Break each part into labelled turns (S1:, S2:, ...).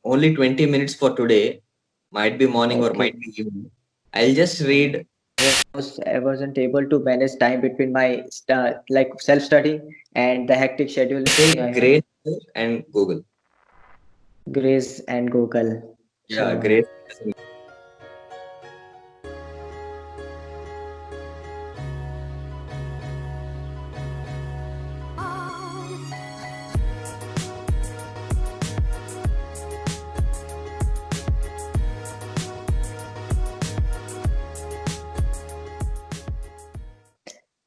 S1: only 20 minutes for today, might be morning or might
S2: Okay.
S1: be evening. I'll just read.
S2: I wasn't able to manage time between my like self-study and the hectic schedule.
S1: Take
S2: Yeah, yeah.
S1: Grace and Google.
S2: Grace and Google.
S1: Yeah,
S2: So
S1: Grace.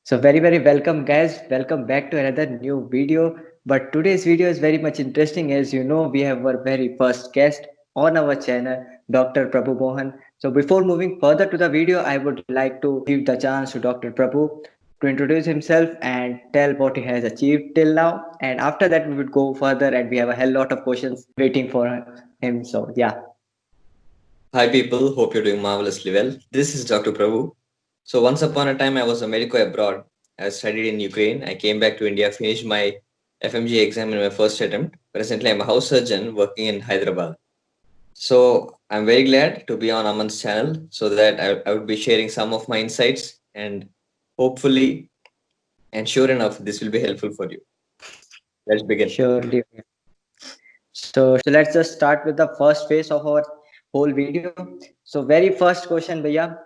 S2: So very welcome guys. Welcome back to another new video. But today's video is very much interesting. As you know, we have our very first guest on our channel, Dr. Prabhu Mohan. So before moving further to the video, I would like to give the chance to Dr. Prabhu to introduce himself and tell what he has achieved till now. And after that, we would go further and we have a hell lot of questions waiting for him. So yeah.
S1: Hi, people. Hope you're doing marvelously well. This is Dr. Prabhu. So, once upon a time, I was a medico abroad. I studied in Ukraine. I came back to India, finished my FMG exam in my first attempt. Presently, I'm a house surgeon working in Hyderabad. So, I'm very glad to be on Aman's channel so that I would be sharing some of my insights and hopefully and sure enough, this will be helpful for you. Let's begin.
S2: Surely. So let's just start with the first phase of our whole video. So very first question, Bhaiya,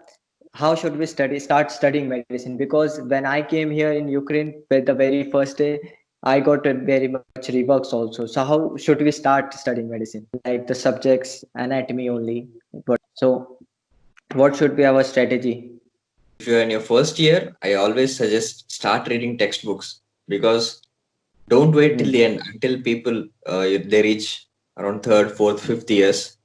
S2: how should we start studying medicine? Because when I came here in Ukraine with the very first day, I got very much reworks also. So how should we start studying medicine? Like the subjects, anatomy only. So what should be our strategy?
S1: If you're in your first year, I always suggest start reading textbooks because don't wait till the
S2: Hmm.
S1: end until people they reach around third, fourth, fifth years.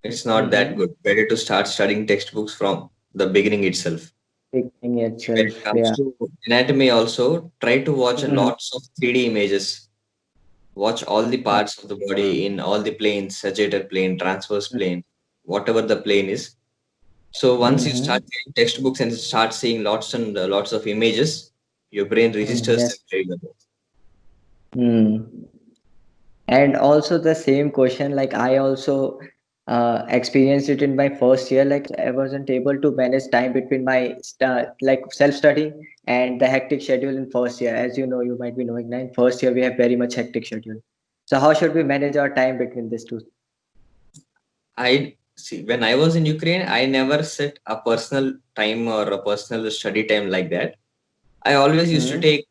S1: It's not that
S2: Mm-hmm.
S1: good. Better to start studying textbooks from the beginning itself.
S2: Beginning
S1: When
S2: itself,
S1: it comes
S2: yeah.
S1: to anatomy, also try to watch a
S2: Mhm.
S1: lots of 3D images. Watch all the parts of the body in all the planes, sagittal plane, transverse plane, whatever the plane is. So once you start
S2: Mm-hmm.
S1: getting textbooks and start seeing lots and lots of images, your brain registers them
S2: Yes.
S1: very well.
S2: Hmm. And also the same question, like I also experienced it in my first year. Like I wasn't able to manage time between my like self-study and the hectic schedule in first year. As you know, you might be knowing, now in first year we have very much hectic schedule. So how should we manage our time between these two?
S1: I see when I was in Ukraine, I never set a personal time or a personal study time like that. I always used to
S2: Hmm.
S1: take,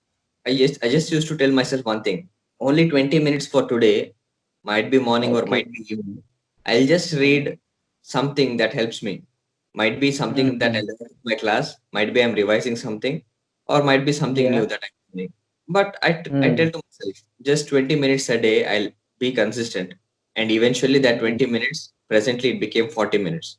S1: I just used to tell myself one thing, only 20 minutes for today, might be morning or might
S2: Okay.
S1: be evening. I'll just read something that helps me. Might be something that I
S2: Hmm.
S1: learned in my class, might be I'm revising something, or might be something new
S2: Yeah.
S1: that I'm learning. But I
S2: Hmm.
S1: tell to myself, just 20 minutes a day, I'll be consistent. And eventually that
S2: Hmm.
S1: 20 minutes, presently it became 40 minutes.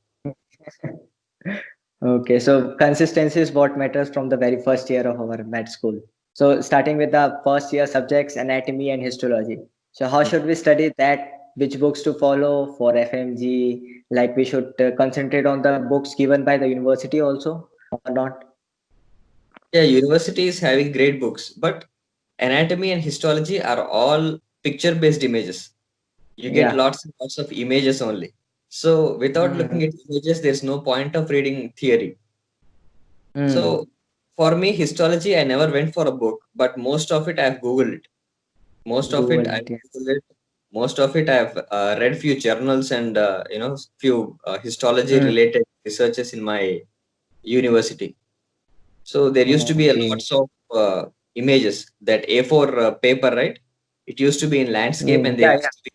S2: Okay, so consistency is what matters from the very first year of our med school. So starting with the first year subjects, anatomy and histology. So how should we study that? Which books to follow for FMG? Like we should concentrate on the books given by the university also or not?
S1: Yeah, university is having great books, but anatomy and histology are all picture based images. You get
S2: Yeah.
S1: lots and lots of images only. So without
S2: Mm.
S1: looking at images, there's no point of reading theory. So
S2: Mm.
S1: for me, histology, I never went for a book, but most of it I've Googled it. Most of it
S2: Google
S1: I've
S2: it. Yeah.
S1: Googled it. Most of it I've read few journals and few histology
S2: Mm.
S1: related researches in my university. So there used to be a
S2: Okay.
S1: lots of images that A4 paper, right? It used to be in landscape,
S2: Mm.
S1: and there
S2: Yeah,
S1: used to be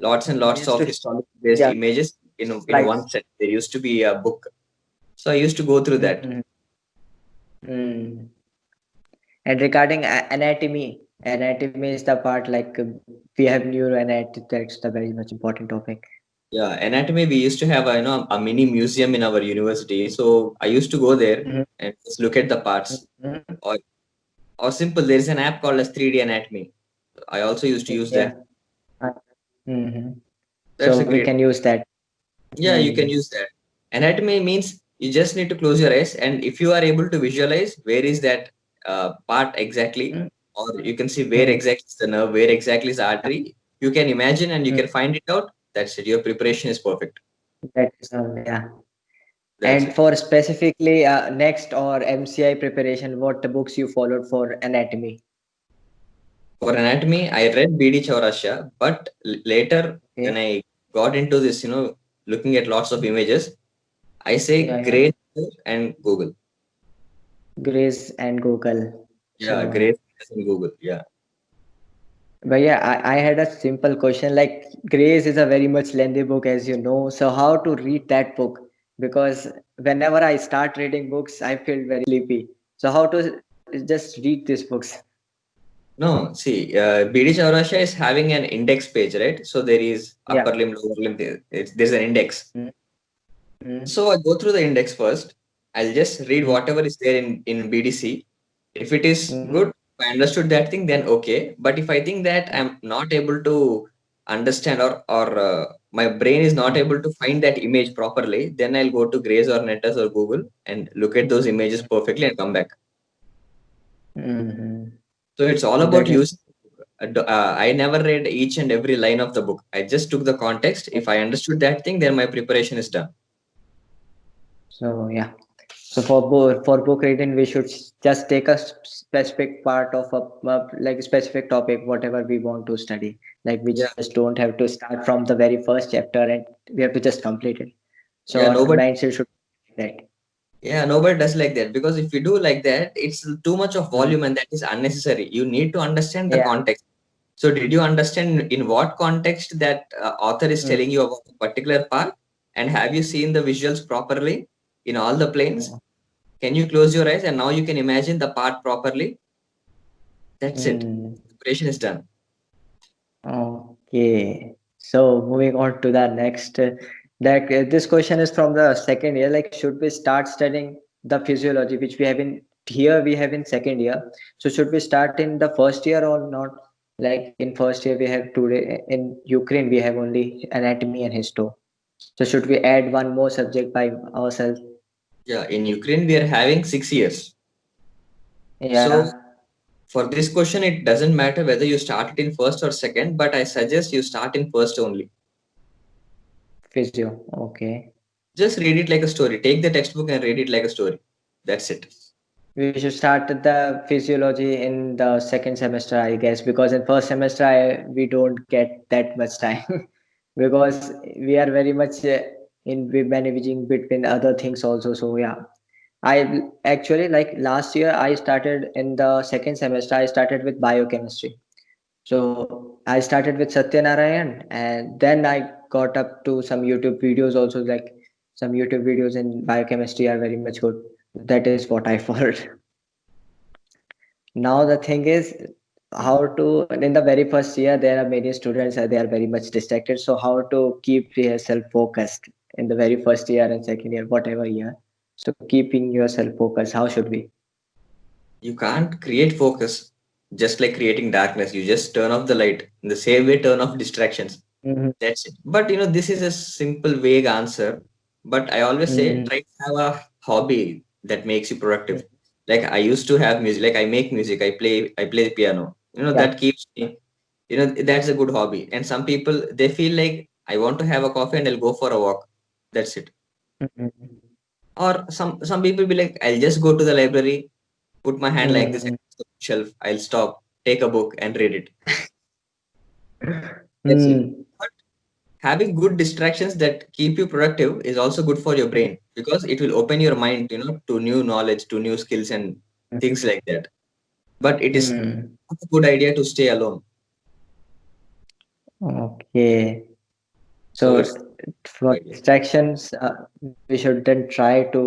S1: lots and
S2: yeah.
S1: lots
S2: Used
S1: of
S2: to
S1: historical based
S2: yeah
S1: images in
S2: slides.
S1: one set. There used to be a book, so I used to go through that.
S2: Mm. Mm. And regarding anatomy is the part like we have neuroanatomy. That's the very much important topic.
S1: Yeah, anatomy. We used to have a mini museum in our university, so I used to go there
S2: Mhm.
S1: and just look at the parts.
S2: Mhm.
S1: Or or simple, there is an app called as 3D Anatomy. I also used to use that.
S2: Yeah. Uh, mhm.
S1: That's
S2: So
S1: a
S2: we
S1: great.
S2: can use that.
S1: Yeah, you can
S2: Mm.
S1: use that. Anatomy means you just need to close your eyes, and if you are able to visualize where is that part exactly,
S2: Mm.
S1: or you can see where
S2: Mm.
S1: exactly is the nerve, where exactly is the
S2: Yeah.
S1: artery, you can imagine and you
S2: Mm.
S1: can find it out. That's it. Your preparation is perfect.
S2: That is yeah.
S1: That's
S2: And
S1: it.
S2: for specifically next or MCI preparation, what the books you followed for anatomy?
S1: For anatomy, I read BD Chaurasya, but later
S2: Okay.
S1: when I got into this, looking at lots of images, I say
S2: Yeah, yeah.
S1: Grace and Google.
S2: Grace and Google.
S1: Yeah,
S2: So,
S1: Grace and Google. Yeah.
S2: but yeah, I had a simple question. Like, Grace is a very much lengthy book, as you know. So, how to read that book? Because whenever I start reading books, I feel very sleepy. So, how to just read these books?
S1: No, see, BD Chaurasya is having an index page, right? So there is
S2: Yeah.
S1: upper limb, lower limb, there's an index.
S2: Mm, mm,
S1: So I go through the index first. I'll just read
S2: mm,
S1: whatever is there in BDC. If it is
S2: mm.
S1: good, if I understood that thing, then okay. But if I think that I'm not able to understand or my brain is not able to find that image properly, then I'll go to Grace or Netus or Google and look at those images perfectly and come back.
S2: Mhm.
S1: So it's all
S2: So
S1: about
S2: that is
S1: using. I never read each and every line of the book. I just took the context. If I understood that thing, then my preparation is done.
S2: so yeah. So for book reading, we should just take a specific part of a like a specific topic, whatever we want to study. Like we
S1: Yeah,
S2: just don't have to start from the very first chapter and we have to just complete it. So
S1: yeah,
S2: our
S1: nobody.
S2: mindset should be like
S1: Yeah, nobody does like that because if you do like that, it's too much of
S2: that. Mm.
S1: volume and that is unnecessary. You need to understand the
S2: Yeah.
S1: context. So, did you understand in what context that author is
S2: Mm.
S1: telling you about a particular part? And have you seen the visuals properly in all the planes? Can you close your eyes and now you can imagine the part properly? That's it.
S2: Mm.
S1: Preparation is done.
S2: Okay. So moving on to the next, that this question is from the second year. Like, should we start studying the physiology, which we have in here, we have in second year. So should we start in the first year or not? Like in first year, we have today in Ukraine, we have only anatomy and histo. So should we add one more subject by ourselves?
S1: Yeah, in Ukraine, we are having 6 years. So,
S2: Yeah,
S1: for this question, it doesn't matter whether you start it in first or second, but I suggest you start in first only.
S2: physio. Okay.
S1: Just read it like a story. Take the textbook and read it like a story. That's it.
S2: We should start the physiology in the second semester, I guess, because in first semester we don't get that much time because we are very much in managing between other things also. So yeah, I actually like last year I started in the second semester. I started with biochemistry. So I started with Satyanarayan, and then I got up to some YouTube videos also. Like some YouTube videos in biochemistry are very much good. That is what I followed. Now the thing is how to in the very first year there are many students they are very much distracted. So how to keep yourself focused in the very first year and second year, whatever year. So keeping yourself focused, how should we?
S1: You can't create focus just like creating darkness. You just turn off the light. In the same way, turn off distractions.
S2: Mm-hmm.
S1: That's it. But this is a simple, vague answer. But I always say
S2: Mm-hmm.
S1: try to have a hobby that makes you productive. Like I used to have music, like I make music, I play piano.
S2: Yeah.
S1: That keeps me, that's a good hobby. And some people they feel like I want to have a coffee and I'll go for a walk. That's it.
S2: Mm-hmm.
S1: Or some people be like, I'll just go to the library, put my hand like this
S2: Mm-hmm.
S1: against the shelf. I'll stop, take a book, and read it. That's it.
S2: Mm.
S1: But having good distractions that keep you productive is also good for your brain because it will open your mind, to new knowledge, to new skills, and things like that. But it is
S2: Mm.
S1: not a good idea to stay alone.
S2: Okay.
S1: So
S2: So
S1: it's
S2: for
S1: idea.
S2: distractions, we should then try to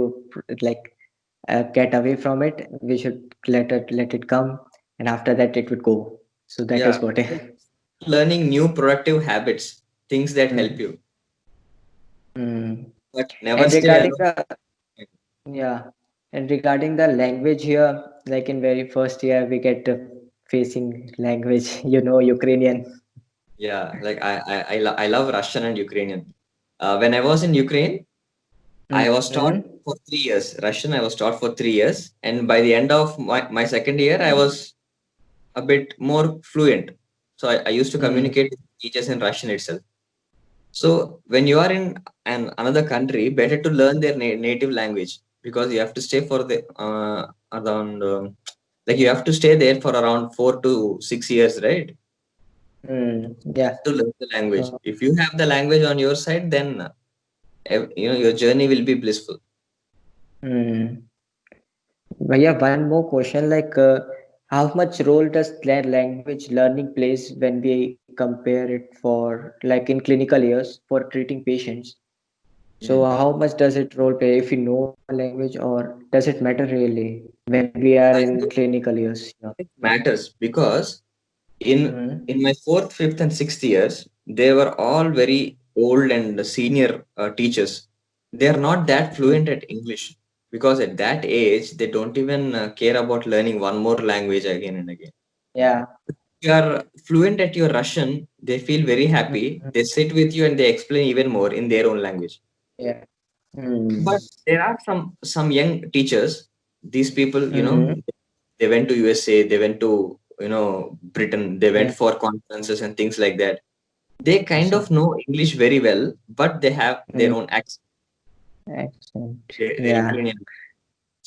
S2: like get away from it. We should let it come, and after that it would go. So that
S1: Yeah.
S2: is what.
S1: Learning new productive habits, things that help
S2: Mm,
S1: you,
S2: mm.
S1: but never
S2: And
S1: stay
S2: regarding
S1: alone.
S2: the yeah, and regarding the language here, like in very first year, we get facing language, Ukrainian.
S1: Yeah, like I love Russian and Ukrainian. When I was in Ukraine, I was taught
S2: Mm-hmm.
S1: for 3 years. Russian, I was taught for 3 years. And by the end of my second year, I was a bit more fluent. So I used to
S2: Mm.
S1: communicate with teachers in Russian itself. So when you are in another country, better to learn their native language, because you have to stay for the around like you have to stay there for around 4 to 6 years, right?
S2: Yeah.
S1: To learn the language.
S2: So,
S1: If you have the language on your side, then your journey will be blissful.
S2: mm. But yeah, one more question, like how much role does language learning plays when we compare it for like in clinical years for treating patients? So
S1: Mm.
S2: how much does it role play if we know a language, or does it matter really when we are
S1: I
S2: in
S1: think
S2: clinical years? Yeah.
S1: it matters because in
S2: Mm,
S1: in my fourth, fifth, and sixth years, they were all very old and senior teachers. They are not that
S2: mm,
S1: fluent at English, because at that age they don't even care about learning one more language again and again.
S2: yeah.
S1: You are fluent at your Russian, they feel very happy.
S2: Mm,
S1: They sit with you and they explain even more in their own language.
S2: yeah. Mm,
S1: But there are some young teachers. These people,
S2: mm,
S1: they went to USA, they went to Britain, they went
S2: yeah.
S1: for conferences and things like that. They kind
S2: So,
S1: of know English very well, but they have their
S2: mm,
S1: own accent,
S2: excellent.
S1: their
S2: Yeah.
S1: Ukrainian.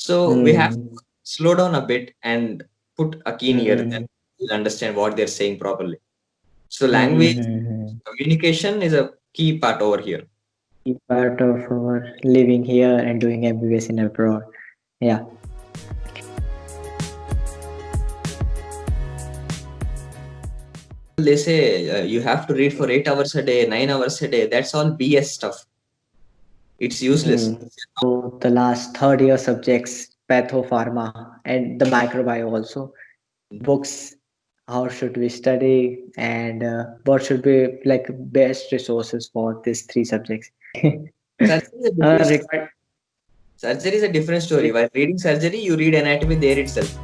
S1: So we have to
S2: Mm,
S1: slow down a bit and put a keen ear, then
S2: mm,
S1: we'll understand what they're saying properly. So language
S2: mm.
S1: communication is a key part over here.
S2: Be part of our living here and doing MBBS in abroad. Yeah.
S1: They say you have to read for 8 hours a day, 9 hours a day. That's all BS stuff. It's useless.
S2: So the last third year subjects, patho, pharma, and the microbiome also. Books, how should we study, and what should be like best resources for these three subjects?
S1: Surgery is a different story.
S2: Required.
S1: Surgery is a different story. While reading surgery, you read anatomy there itself.